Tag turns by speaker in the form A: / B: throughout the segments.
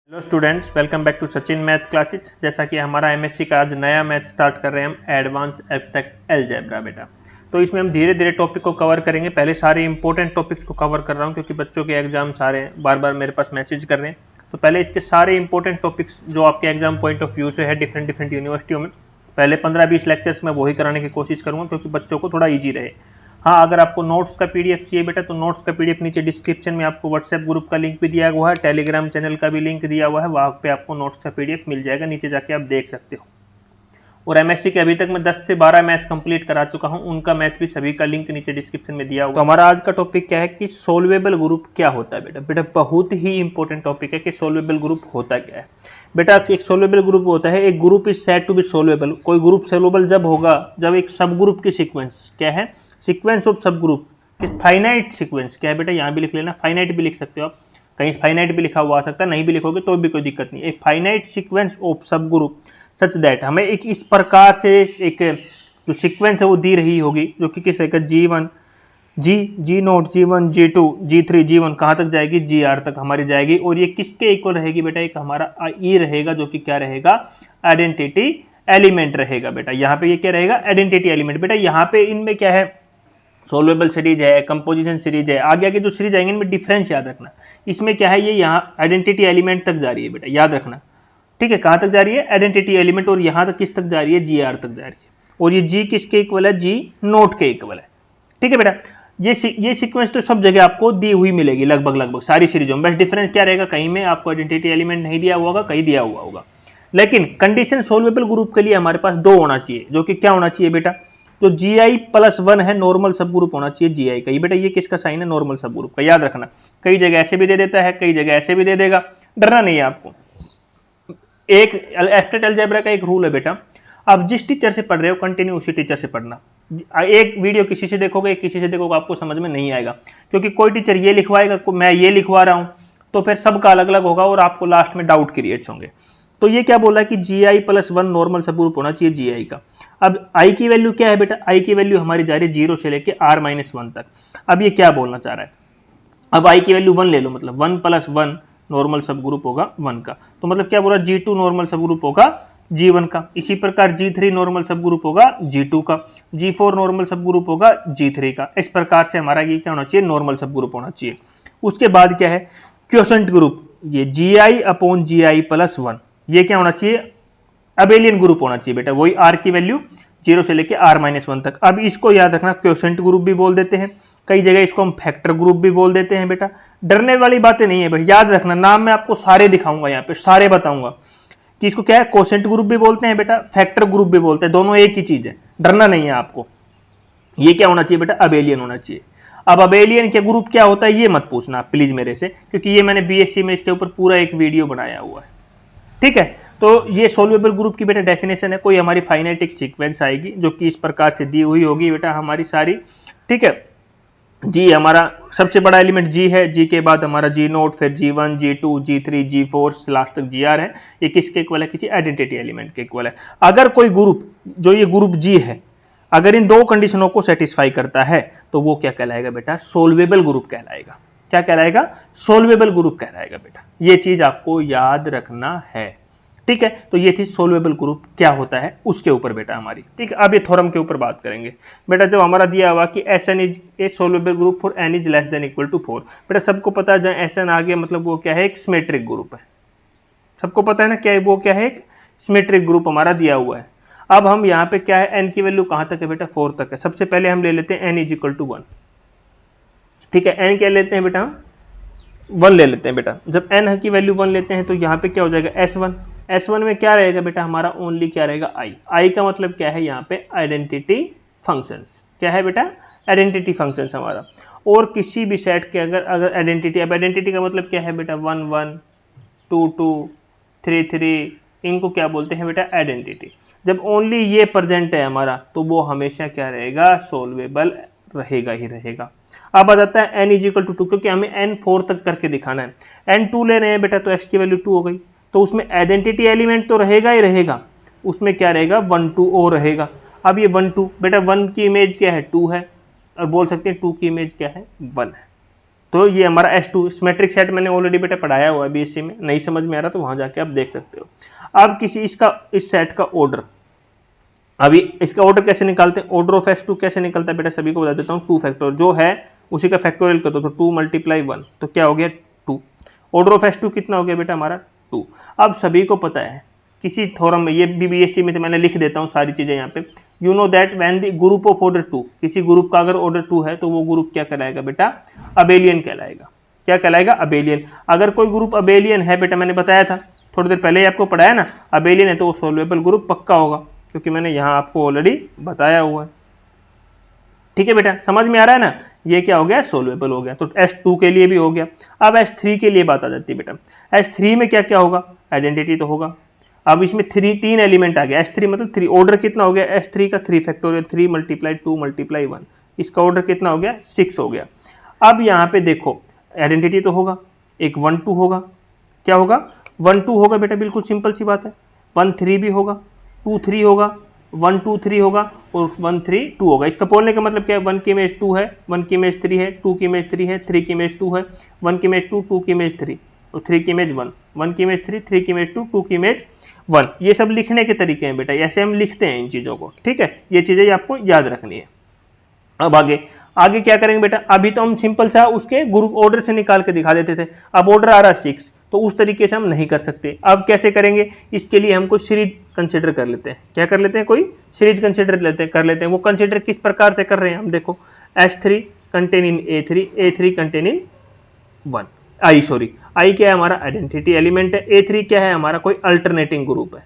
A: Hello students, welcome back to Sachin math classes. जैसा कि हमारा एमएससी का आज नया मैथ स्टार्ट कर रहे हैं हम, एडवांस एब्स्ट्रैक्ट अलजेब्रा बेटा। तो इसमें हम धीरे धीरे टॉपिक को कवर करेंगे। पहले सारे इंपॉर्टेंट टॉपिक्स को कवर कर रहा हूं क्योंकि बच्चों के एग्जाम सारे बार बार मेरे पास मैसेज कर रहे हैं। तो पहले इसके सारे इंपॉर्टेंट टॉपिक्स जो आपके एग्जाम पॉइंट ऑफ व्यू से है डिफरेंट डिफरेंट यूनिवर्सिटियों में, पहले 15-20 लेक्चर्स में वही कराने की कोशिश करूंगा क्योंकि बच्चों को थोड़ा ईजी रहे। हाँ, अगर आपको नोट्स का पीडीएफ चाहिए बेटा तो नोट्स का पीडीएफ नीचे डिस्क्रिप्शन में आपको व्हाट्सएप ग्रुप का लिंक भी दिया हुआ है, टेलीग्राम चैनल का भी लिंक दिया हुआ है, वहां पे आपको नोट्स का पीडीएफ मिल जाएगा, नीचे जाके आप देख सकते हो। और एमएससी के अभी तक मैं 10 से 12 मैथ कंप्लीट करा चुका हूं, उनका मैथ भी सभी का लिंक नीचे डिस्क्रिप्शन में दिया हुआ। तो हमारा आज का टॉपिक क्या है कि सोल्वेबल ग्रुप क्या होता है बेटा। बेटा बहुत ही इंपॉर्टेंट टॉपिक है कि सोल्वेबल ग्रुप होता क्या है। बेटा एक सोल्वेबल ग्रुप होता है, एक group is said to be solvable. कोई ग्रुप सोल्वेबल जब होगा जब एक सब ग्रुप की सीक्वेंस क्या है, सीक्वेंस ऑफ सब ग्रुप फाइनाइट सीक्वेंस क्या है बेटा, यहां भी लिख लेना, फाइनाइट भी लिख सकते हो आप, कहीं फाइनाइट भी लिखा हुआ आ सकता है, नहीं भी लिखोगे तो भी कोई दिक्कत नहीं। एक फाइनाइट सीक्वेंस ऑफ सब ग्रुप सच दैट हमें एक इस प्रकार से एक जो सीक्वेंस है वो दी रही होगी जो कि किस तरह का G1 G0 G1 G2 G3 G1 कहां तक जाएगी, GR तक हमारी जाएगी। और ये किसके इक्वल रहेगी बेटा, एक हमारा E रहेगा जो कि क्या रहेगा, आइडेंटिटी एलिमेंट रहेगा बेटा। यहाँ पे ये क्या रहेगा, आइडेंटिटी एलिमेंट। बेटा यहाँ पे इनमें क्या है, सोल्वेबल सीरीज है, कंपोजिशन सीरीज है, आगे आगे जो सीरीज आएंगे इनमें डिफरेंस याद रखना। इसमें क्या है, ये यहाँ आइडेंटिटी एलिमेंट तक जा रही है बेटा, याद रखना, ठीक है। कहां तक जा रही है, आइडेंटिटी एलिमेंट, और यहां तक किस तक जा रही है, GR तक जा रही है। और ये G किसके इक्वल है, G नोट के इक्वल है, ठीक है बेटा। ये सीक्वेंस तो सब जगह आपको दी हुई मिलेगी, लगभग लगभग सारी सीरीजों में। बस डिफरेंस क्या रहेगा, कहीं में आपको आइडेंटिटी एलिमेंट नहीं दिया हुआ होगा, कहीं दिया हुआ होगा। लेकिन कंडीशन सोल्वेबल ग्रुप के लिए हमारे पास दो होना चाहिए, जो कि क्या होना चाहिए बेटा, तो Gi+1 है, नॉर्मल सब ग्रुप होना चाहिए Gi का। ये बेटा ये किसका साइन है, नॉर्मल सब ग्रुप का, याद रखना। कई जगह ऐसे भी दे देता है, कई जगह ऐसे भी दे देगा, डरना नहीं है आपको। एक एब्स्ट्रैक्ट अलजेब्रा का एक रूल है बेटा, आप जिस टीचर से पढ़ रहे हो कंटिन्यू उसी टीचर से पढ़ना। एक वीडियो किसी से देखोगे, किसी से देखोगे, आपको समझ में नहीं आएगा, क्योंकि कोई टीचर ये लिखवाएगा, मैं ये लिखवा रहा हूं, तो फिर सबका अलग अलग होगा और आपको लास्ट में डाउट क्रिएट्स होंगे। तो ये क्या बोला कि Gi+1 नॉर्मल सब ग्रुप होना चाहिए Gi का। अब I की वैल्यू क्या है बेटा, I की वैल्यू हमारी जा रही है 0 से लेके R-1 तक। अब ये क्या बोलना चाह रहा है, अब I की वैल्यू 1 ले लो, मतलब 1+1 नॉर्मल सब ग्रुप होगा 1 का। तो मतलब क्या बोला, G2 नॉर्मल सब ग्रुप होगा G1 का। इसी प्रकार G3 नॉर्मल सब ग्रुप होगा G2 का, G4 नॉर्मल सब ग्रुप होगा G3 का। इस प्रकार से हमारा ये क्या होना चाहिए, नॉर्मल सब ग्रुप होना चाहिए। उसके बाद क्या है, क्वोशंट ग्रुप, ये Gi/Gi+1, ये क्या होना चाहिए, अबेलियन ग्रुप होना चाहिए बेटा। वही R की वैल्यू 0 से लेके R-1 तक। अब इसको याद रखना, क्वोशंट ग्रुप भी बोल देते हैं, कई जगह इसको हम फैक्टर ग्रुप भी बोल देते हैं बेटा। डरने वाली बातें नहीं है भाई, याद रखना। नाम मैं आपको सारे दिखाऊंगा, यहाँ पे सारे बताऊंगा कि इसको क्या है, क्वोशंट ग्रुप भी बोलते हैं बेटा, फैक्टर ग्रुप भी बोलते हैं, दोनों एक ही चीज है, डरना नहीं है आपको। ये क्या होना चाहिए बेटा, अबेलियन होना चाहिए। अब अबेलियन के ग्रुप क्या होता है ये मत पूछना प्लीज मेरे से, क्योंकि ये मैंने बीएससी में इसके ऊपर पूरा एक वीडियो बनाया हुआ है, ठीक है। तो ये सोल्वेबल ग्रुप की बेटा डेफिनेशन है, कोई हमारी फाइनाइटिक सीक्वेंस आएगी जो कि इस प्रकार से दी हुई होगी बेटा हमारी सारी, ठीक है। G हमारा सबसे बड़ा एलिमेंट G है, G के बाद हमारा G0, फिर G1 G2 G3 G4 last तक GR है। ये किसके इक्वल है, किसी आइडेंटिटी एलिमेंट के इक्वल है। अगर कोई ग्रुप, जो ये ग्रुप G है, अगर इन दो कंडीशनों को सेटिस्फाई करता है तो वो क्या कहलाएगा बेटा, सोल्वेबल ग्रुप कहलाएगा। क्या कहलाएगा, सोल्वेबल ग्रुप कहलाएगा बेटा। ये चीज आपको याद रखना है, ठीक है। तो ये थी सोल्वेबल ग्रुप क्या होता है उसके ऊपर बेटा हमारी, ठीक है। अब ये थ्योरम के ऊपर बात करेंगे बेटा। जब हमारा दिया हुआ कि Sn is a solvable group for n is less than equal to 4, बेटा सबको पता है जहां Sn आ गया मतलब वो क्या है, एक सिमेट्रिक ग्रुप है। सबको पता है ना क्या है, वो क्या है, एक सिमेट्रिक ग्रुप हमारा दिया हुआ है। अब हम यहाँ पे क्या है, n की वैल्यू कहां तक है बेटा, 4 तक है। सबसे पहले हम ले लेते हैं n इज इक्वल टू 1, ठीक है। n क्या लेते हैं बेटा, हम 1 ले लेते हैं बेटा। जब n की वैल्यू 1 लेते हैं तो यहाँ पे क्या हो जाएगा, S1 में क्या रहेगा बेटा हमारा, ओनली क्या रहेगा, I का मतलब क्या है यहाँ पे, आइडेंटिटी फंक्शंस। क्या है बेटा, आइडेंटिटी फंक्शंस हमारा। और किसी भी सेट के अगर आइडेंटिटी, अब आइडेंटिटी का मतलब क्या है बेटा, 1 1 2 2 3 3, इनको क्या बोलते हैं बेटा, आइडेंटिटी। जब ओनली ये प्रेजेंट है हमारा तो वो हमेशा क्या रहेगा, सोल्वेबल रहेगा ही रहेगा। अब आ जाता है n इज इक्वल टू 2, क्योंकि हमें n 4 तक करके दिखाना है। n 2 ले रहे हैं बेटा तो x की वैल्यू 2 हो गई, तो उसमें आइडेंटिटी एलिमेंट तो रहेगा ही रहेगा, उसमें क्या रहेगा, 1 2 और रहेगा। अब ये 1 2 बेटा, 1 की इमेज क्या है, 2 है, और बोल सकते हैं 2 की इमेज क्या है, 1 है, तो ये हमारा H2 सिमेट्रिक सेट मैंने ऑलरेडी बेटा पढ़ाया हुआ है बीएससी में, नहीं समझ में आ रहा तो वहां जाके आप देख सकते हो। अब किसी इस सेट का ऑर्डर, अभी इसका ऑर्डर कैसे निकालते हैं, ऑर्डर ऑफ H2 कैसे निकलता है बेटा सभी को बता देता हूँ, 2 फैक्टोरियल जो है उसी का फैक्टोरियल कर दो, तो 2 × 1 तो क्या हो गया 2। ऑर्डर ऑफ H2 कितना हो गया बेटा हमारा 2। अब सभी को पता है किसी थ्योरम में, ये बीबीएससी में तो मैंने लिख देता हूँ सारी चीजें यहाँ पे, you know that when the group of order 2, किसी ग्रुप का अगर ऑर्डर 2 है तो वो ग्रुप क्या कहलाएगा बेटा, अबेलियन कहलाएगा। क्या कहलाएगा, अबेलियन। अगर कोई ग्रुप अबेलियन है बेटा, मैंने बताया था थोड़ी देर पहले ही आपको पढ़ाया ना, अबेलियन है तो वो सोल्वेबल ग्रुप पक्का होगा, क्योंकि मैंने यहाँ आपको ऑलरेडी बताया हुआ है। ठीक है बेटा, समझ में आ रहा है ना, ये क्या हो गया, सोल्वेबल हो गया। तो H2 के लिए भी हो गया। अब H3 के लिए बात आ जाती है बेटा, H3 में क्या क्या होगा, आइडेंटिटी तो होगा। अब इसमें 3 एलिमेंट आ गया, H3 मतलब 3, ऑर्डर कितना हो गया H3 का 3 फैक्टोरियल, 3 × 2 × 1, इसका ऑर्डर कितना हो गया 6 हो गया। अब यहाँ पे देखो आइडेंटिटी तो होगा, एक 1 2 होगा, क्या होगा 1 2 होगा बेटा, बिल्कुल सिंपल सी बात है। 1 3 भी होगा, 2 3 होगा, 1 2 3 होगा और 1 3 2 होगा। इसका बोलने का मतलब क्या है, 1 की इमेज 2 है, 1 की इमेज 3 है, 2 की इमेज 3 है, 3 की इमेज 2 है, 1 की इमेज 2, 2 की इमेज 3 और 3 की इमेज 1, 1 की इमेज 3, 3 की इमेज 2, 2 की इमेज 1। ये सब लिखने के तरीके हैं बेटा, ऐसे हम लिखते हैं इन चीजों को। ठीक है, ये चीजें आपको याद रखनी है। अब आगे क्या करेंगे बेटा, अभी तो हम सिंपल सा उसके ग्रुप ऑर्डर से निकाल के दिखा देते थे, अब ऑर्डर आ रहा है 6, तो उस तरीके से हम नहीं कर सकते। अब कैसे करेंगे, इसके लिए हम कोई सीरीज कंसिडर कर लेते हैं। क्या कर लेते हैं, कोई सीरीज कंसिडर कर लेते हैं। वो कंसिडर किस प्रकार से कर रहे हैं हम देखो, H3 contain in A3, A3 contain in 1, आई क्या है हमारा आइडेंटिटी एलिमेंट है, A3 क्या है हमारा कोई अल्टरनेटिंग ग्रुप है।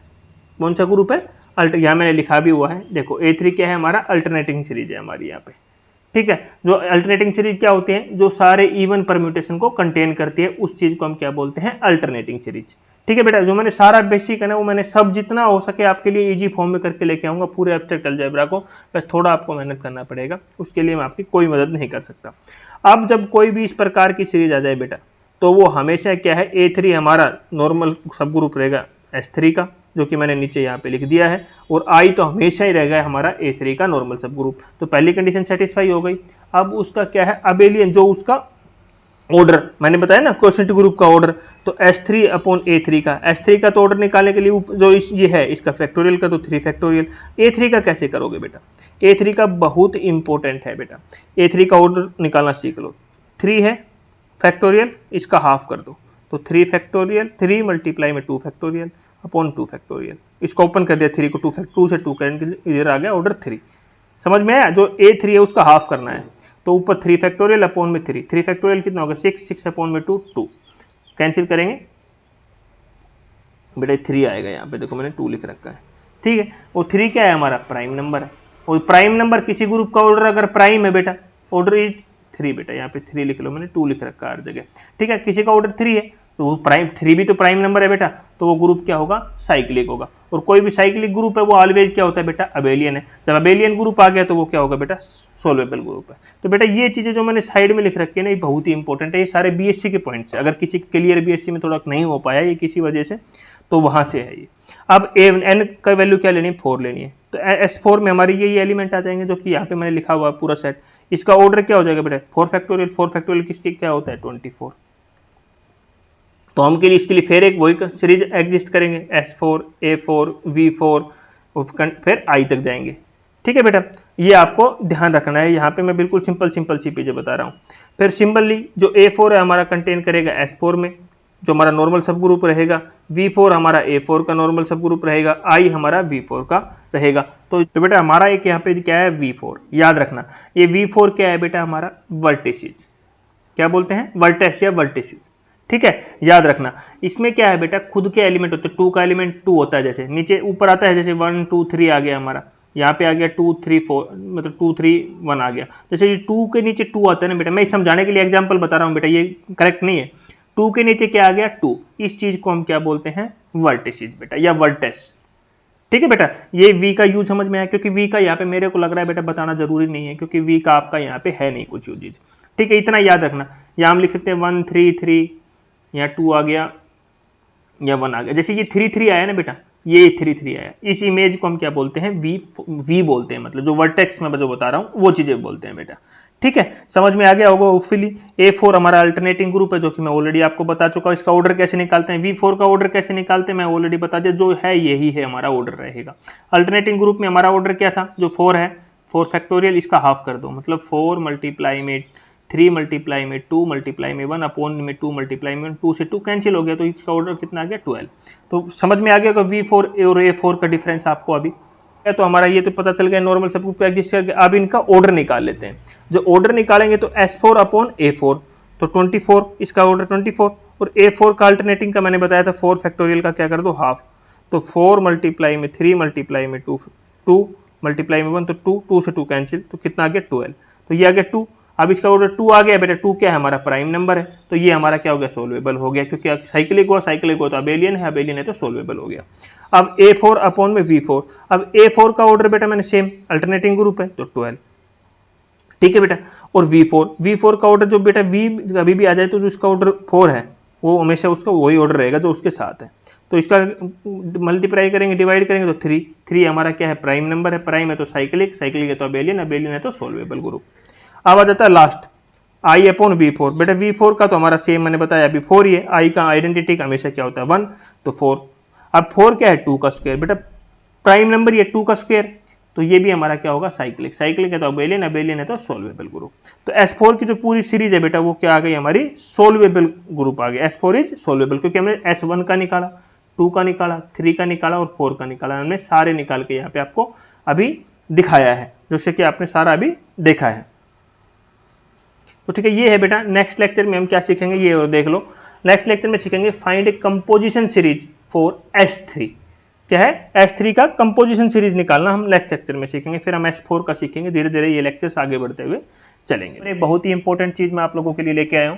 A: कौन सा ग्रुप है, यहाँ मैंने लिखा भी हुआ है देखो, A3 क्या है हमारा अल्टरनेटिंग सीरीज है हमारी यहाँ पे। ठीक है, जो अल्टरनेटिंग सीरीज क्या होती है, जो सारे इवन परम्यूटेशन को कंटेन करती है, उस चीज को हम क्या बोलते हैं, अल्टरनेटिंग सीरीज। ठीक है बेटा, जो मैंने सारा बेसिक है ना वो मैंने सब जितना हो सके आपके लिए इजी फॉर्म में करके लेके आऊंगा पूरे एब्स्ट्रैक्ट अलजेब्रा को, बस थोड़ा आपको मेहनत करना पड़ेगा, उसके लिए मैं आपकी कोई मदद नहीं कर सकता। अब जब कोई भी इस प्रकार की सीरीज आ जाए बेटा, तो वो हमेशा क्या है, A3 हमारा नॉर्मल सब ग्रुप रहेगा H3 का, जो कि मैंने नीचे यहाँ पे लिख दिया है, और I तो हमेशा ही रहेगा हमारा A3 का नॉर्मल सब ग्रुप। तो पहली कंडीशन सेटिस्फाई हो गई। अब उसका क्या है, अबेलियन, जो उसका ऑर्डर मैंने बताया ना क्वोशिएंट ग्रुप का ऑर्डर, तो H3/A3 का, H3 का तो ऑर्डर निकालने के लिए जो ये है इसका फैक्टोरियल का, तो 3 फैक्टोरियल। A3 का कैसे करोगे बेटा, A3 का बहुत इंपॉर्टेंट है बेटा, A3 का ऑर्डर निकालना सीख लो। 3 है फैक्टोरियल, इसका हाफ कर दो, तो 3 फैक्टोरियल, 3 × 2 फैक्टोरियल अपॉन 2 फैक्टोरियल। इसको ओपन कर दिया, 3 को 2 से 2 करने के लिए इधर आ गया ऑर्डर 3। समझ में आया, जो A3 है उसका हाफ करना है, तो ऊपर 3 फैक्टोरियल अपॉन में 3, 3 फैक्टोरियल कितना होगा 6, 6 अपॉन में 2, 2 कैंसिल करेंगे बेटा 3 आएगा, यहाँ पे देखो मैंने 2 लिख रखा है। ठीक है, और 3 क्या है हमारा प्राइम नंबर है, और प्राइम नंबर किसी ग्रुप का ऑर्डर अगर प्राइम है बेटा, ऑर्डर इज 3 बेटा, यहाँ पे 3 लिख लो, मैंने 2 लिख रखा है हर जगह। ठीक है, किसी का ऑर्डर 3 है तो वो प्राइम 3 भी तो प्राइम नंबर है बेटा, तो वो ग्रुप क्या होगा, साइक्लिक होगा। और कोई भी साइक्लिक ग्रुप है वो ऑलवेज क्या होता है बेटा, अबेलियन है। जब अबेलियन ग्रुप आ गया तो वो क्या होगा बेटा, सोल्वेबल ग्रुप है। तो बेटा ये चीजें जो मैंने साइड में लिख रखी है ना, ये बहुत ही इंपॉर्टेंट है, ये सारे बीएससी के पॉइंट्स है। अगर किसी क्लियर बीएससी में थोड़ा नहीं हो पाया ये किसी वजह से, तो वहां से है ये। अब एन का वैल्यू क्या लेनी है, 4 लेनी है, तो S4 में हमारी ये एलिमेंट आ जाएंगे, जो कि यहाँ पे मैंने लिखा हुआ है पूरा सेट। इसका ऑर्डर क्या हो जाएगा बेटा, 4 फैक्टोरियल, 4 फैक्टोरियल किसके क्या होता है 24। तो हम के लिए इसके लिए फिर एक वही सीरीज एग्जिस्ट करेंगे, S4, A4, V4, फिर I तक जाएंगे। ठीक है बेटा, ये आपको ध्यान रखना है, यहाँ पे मैं बिल्कुल सिंपल सी चीजें बता रहा हूँ। फिर सिंपली जो A4 है हमारा कंटेन करेगा S4 में, जो हमारा नॉर्मल सब ग्रुप रहेगा, V4 हमारा A4 का नॉर्मल सब ग्रुप रहेगा, I हमारा V4 का रहेगा। तो बेटा हमारा एक यहाँ पे क्या है V4, याद रखना ये V4 क्या है बेटा, हमारा वर्टिसेस, क्या बोलते हैं, वर्टेक्स या वर्टिसेस। ठीक है, याद रखना इसमें क्या है बेटा, खुद के एलिमेंट होते हैं, 2 का एलिमेंट 2 होता है, जैसे नीचे ऊपर आता है, जैसे 1 2 3 आ गया हमारा, यहाँ पे आ गया 2 3 4, मतलब 2 3 1 आ गया। जैसे ये 2 के नीचे 2 आता है ना बेटा, मैं समझाने के लिए एग्जांपल बता रहा हूँ बेटा, ये करेक्ट नहीं है। 2 के नीचे क्या आ गया 2, इस चीज को हम क्या बोलते हैं, वर्टिसेस बेटा, या वर्टेस। ठीक है बेटा, ये V का यूज समझ में आया, क्योंकि V का यहाँ पे मेरे को लग रहा है बेटा बताना जरूरी नहीं है, क्योंकि V का आपका यहाँ पे है नहीं कुछ यूज। ठीक है, इतना याद रखना। यहाँ हम लिख सकते हैं 1 3 3, यहाँ 2 आ गया या 1 आ गया। जैसे ये 3 3 आया ना बेटा, ये 3 3 आया, इस इमेज को हम क्या बोलते हैं, V बोलते हैं, मतलब जो वर्टेक्स में जो बता रहा हूँ वो चीजें बोलते हैं बेटा। ठीक है, समझ में आ गया होगा होपफुली। A4 हमारा अल्टरनेटिंग ग्रुप है, जो कि मैं ऑलरेडी आपको बता चुका हूं। इसका ऑर्डर कैसे निकालते हैं, V4 का ऑर्डर कैसे निकालते हैं मैं ऑलरेडी बता दिया, जो है यही है हमारा ऑर्डर रहेगा। अल्टरनेटिंग ग्रुप में हमारा ऑर्डर क्या था, जो 4 है, 4 फैक्टोरियल, इसका हाफ कर दो, मतलब 4 मल्टीप्लाई में 3 मल्टीप्लाई में 2 मल्टीप्लाई में 1 अपॉन में 2 मल्टीप्लाई में 2 से 2 कैंसिल हो गया, तो इसका ऑर्डर कितना आ गया 12। तो समझ में आ गया कि V4 और A4 का डिफरेंस आपको अभी, तो हमारा ये तो पता चल गया नॉर्मल सब कुछ एडजस्ट करके। अब इनका ऑर्डर निकाल लेते हैं। जो ऑर्डर निकालेंगे तो S4 अपॉन A4, तो 24, इसका ऑर्डर 24, और A4 का अल्टरनेटिंग का मैंने बताया था 4 फैक्टोरियल का क्या कर दो हाफ, तो 4 मल्टीप्लाई में 3 मल्टीप्लाई में 2 2 मल्टीप्लाई में 1, तो 2 2 से 2 कैंसिल, तो कितना आ गया 12। तो ये आ गया 2। अब इसका ऑर्डर 2 आ गया बेटा, 2 क्या है हमारा प्राइम नंबर है, तो ये हमारा क्या हो गया सोल्वेबल हो गया, क्योंकि साइक्लिक हुआ तो अबेलियन है, अबेलियन है तो सोल्वेबल हो गया। अब A4 अपॉन में V4, अब A4 का ऑर्डर बेटा मैंने सेम अल्टरनेटिंग ग्रुप है तो 12, ठीक है बेटा। और V4 का ऑर्डर जो बेटा V अभी भी आ जाए तो जो इसका ऑर्डर 4 है वो हमेशा उसका वही ऑर्डर रहेगा जो उसके साथ है, तो इसका मल्टीप्लाई करेंगे, डिवाइड करेंगे तो 3 हमारा क्या है प्राइम नंबर है, प्राइम है तो साइक्लिक, साइक्लिक है तो अबेलियन, अबेलियन है तो सोल्वेबल ग्रुप। अब आ जाता है लास्ट I अपॉन V4, बेटा V4 का तो हमारा सेम मैंने बताया अभी 4 ही है, I का आइडेंटिटी का हमेशा क्या होता है 1, तो 4। अब 4 क्या है 2 का स्क्वायर, बेटा प्राइम नंबर ये 2 का स्क्वायर, तो ये भी हमारा क्या होगा साइक्लिक, साइक्लिक है तो अबेलियन, अबेलियन है तो सोल्वेबल ग्रुप। तो S4 की जो पूरी सीरीज है बेटा वो क्या आ गई हमारी सोल्वेबल ग्रुप आ गया, S4 इज सोल्वेबल, क्योंकि हमने S1 का निकाला, 2 का निकाला, 3 का निकाला और 4 का निकाला, हमने सारे निकाल के यहाँ पे आपको अभी दिखाया है, जैसे कि आपने सारा अभी देखा है। तो ठीक है, ये है बेटा। नेक्स्ट लेक्चर में हम क्या सीखेंगे ये देख लो। नेक्स्ट लेक्चर में सीखेंगे find A composition series for S3। क्या है, S3 का कंपोजिशन सीरीज निकालना हम नेक्स्ट लेक्चर में सीखेंगे, फिर हम S4 का सीखेंगे, धीरे धीरे ये लेक्चर्स आगे बढ़ते हुए चलेंगे। और एक बहुत ही इंपॉर्टेंट चीज मैं आप लोगों के लिए लेके आया हूँ,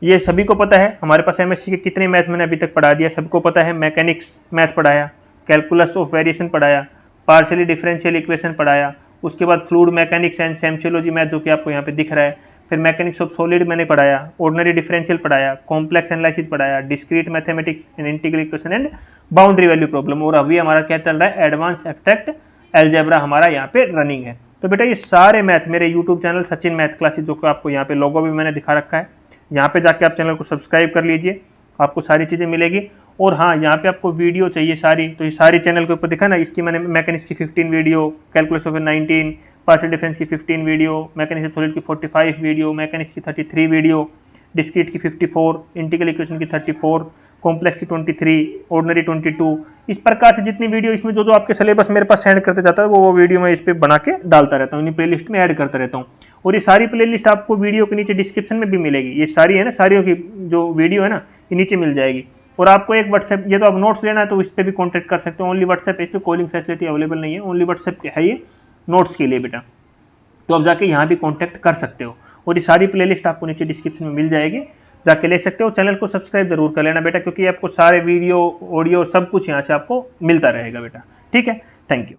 A: ये सभी को पता है, हमारे पास MSc के कितने मैथ मैंने अभी तक पढ़ा दिया, सबको पता है। मैकेनिक्स मैथ पढ़ाया, कैलकुलस ऑफ वेरिएशन पढ़ाया, पार्शियली डिफरेंशियल इक्वेशन पढ़ाया, उसके बाद फ्लूइड मैकेनिक्स एंड सेम्शियोलॉजी मैथ जो कि आपको यहाँ पे दिख रहा है, फिर मैकेनिक्स ऑफ सॉलिड मैंने पढ़ाया, ऑर्डिनरी डिफरेंशियल पढ़ाया, कॉम्प्लेक्स एनालिसिस पढ़ाया, discrete mathematics and integral equation and boundary value problem, और अभी हमारा क्या चल रहा है एडवांस एब्स्ट्रैक्ट अलजेब्रा हमारा यहाँ पे रनिंग है। तो बेटा ये सारे मैथ मेरे YouTube channel Sachin math classes, जो कि आपको यहाँ पे लोगो भी मैंने दिखा रखा है, यहाँ पे जाके आप चैनल को सब्सक्राइब कर लीजिए, आपको सारी चीजें मिलेगी। और हाँ, यहाँ पे आपको वीडियो चाहिए सारी, तो ये सारी चैनल के ऊपर दिखा ना, इसकी मैंने मैकेनिक्स की 15 video, calculus of 19, partial difference की 15 वीडियो, मैकेनिक्स ऑफ सॉलिड की 45 वीडियो, मैकेनिक्स की 33 वीडियो, डिस्क्रीट की 54, इंटीग्रल इक्वेशन की 34, कॉम्प्लेक्स की 23, ऑर्डिनरी 22, इस प्रकार से जितनी वीडियो इसमें जो आपके सिलेबस मेरे पास सेंड करते जाता है वो वीडियो मैं इस पे बना के डालता रहता हूँ, इन्हीं प्लेलिस्ट में ऐड करता रहता हूँ। और ये सारी प्लेलिस्ट आपको वीडियो के नीचे डिस्क्रिप्शन में भी मिलेगी, ये सारी है ना, सारियों की जो वीडियो है ना ये नीचे मिल जाएगी। और आपको एक व्हाट्सएप, ये तो आप नोट्स लेना है तो इस पर भी कॉन्टैक्ट कर सकते हो, ओनली व्हाट्सएप, इस पर कॉलिंग फैसिलिटी अवेलेबल नहीं है, ओनली व्हाट्सएप है ये नोट्स के लिए बेटा, तो आप जाके यहाँ भी कॉन्टैक्ट कर सकते हो। और ये सारी प्लेलिस्ट आपको नीचे डिस्क्रिप्शन में मिल जाएगी, जाके ले सकते हो। चैनल को सब्सक्राइब जरूर कर लेना बेटा, क्योंकि आपको सारे वीडियो ऑडियो सब कुछ यहाँ से आपको मिलता रहेगा बेटा, ठीक है। Thank you.